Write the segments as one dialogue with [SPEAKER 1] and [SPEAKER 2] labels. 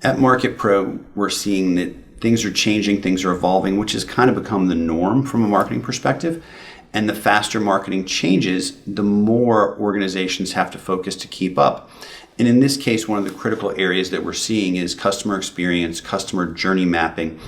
[SPEAKER 1] At MarketPro, we're seeing that things are changing, things are evolving, which has kind of become the norm from a marketing perspective. And the faster marketing changes, the more organizations have to focus to keep up. And in this case, one of the critical areas that we're seeing is customer experience, customer journey mapping.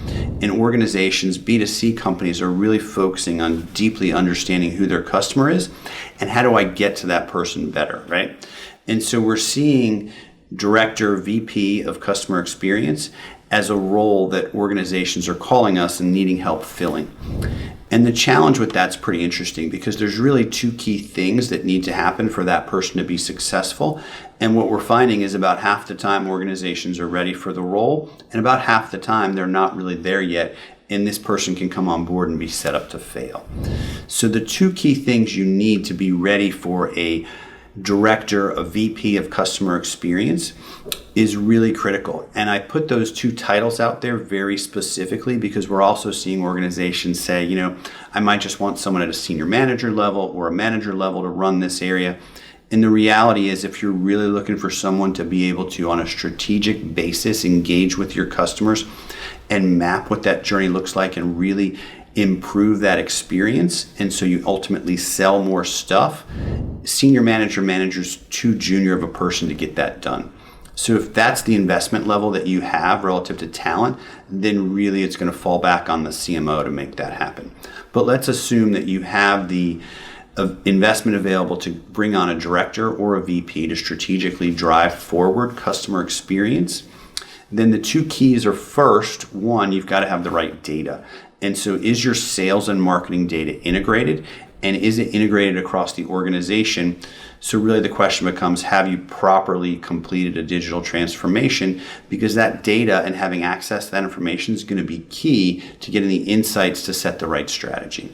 [SPEAKER 1] And organizations, B2C companies, are really focusing on deeply understanding who their customer is and how do I get to that person better, right? And so we're seeing Director, VP of Customer Experience as a role that organizations are calling us and needing help filling. And the challenge with that's pretty interesting because there's really two key things that need to happen for that person to be successful. And what we're finding is about half the time organizations are ready for the role, and about half the time they're not really there yet, and this person can come on board and be set up to fail. So the two key things you need to be ready for a director, a VP of customer experience is really critical. And I put those two titles out there very specifically because we're also seeing organizations say, I might just want someone at a senior manager level or a manager level to run this area. And the reality is, if you're really looking for someone to be able to, on a strategic basis, engage with your customers and map what that journey looks like and really improve that experience, and so you ultimately sell more stuff, senior manager's too junior of a person to get that done. So if that's the investment level that you have relative to talent, then really it's going to fall back on the CMO to make that happen. But let's assume that you have the investment available to bring on a director or a VP to strategically drive forward customer experience. Then the two keys are, first, one, you've got to have the right data. And so is your sales and marketing data integrated? And is it integrated across the organization? So really the question becomes, have you properly completed a digital transformation? Because that data and having access to that information is going to be key to getting the insights to set the right strategy.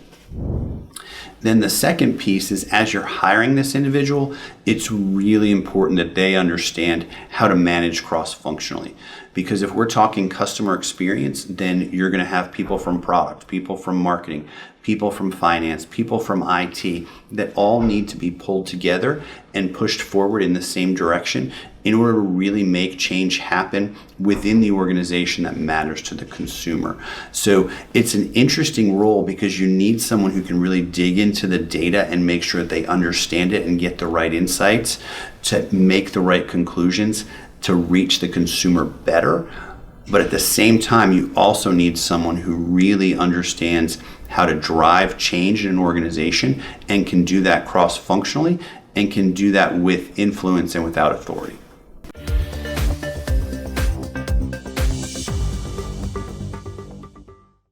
[SPEAKER 1] Then the second piece is, as you're hiring this individual, it's really important that they understand how to manage cross-functionally. Because if we're talking customer experience, then you're going to have people from product, people from marketing, people from finance, people from IT that all need to be pulled together and pushed forward in the same direction in order to really make change happen within the organization that matters to the consumer. So it's an interesting role because you need someone who can really dig into the data and make sure that they understand it and get the right insights to make the right conclusions to reach the consumer better. But at the same time, you also need someone who really understands how to drive change in an organization and can do that cross-functionally and can do that with influence and without authority.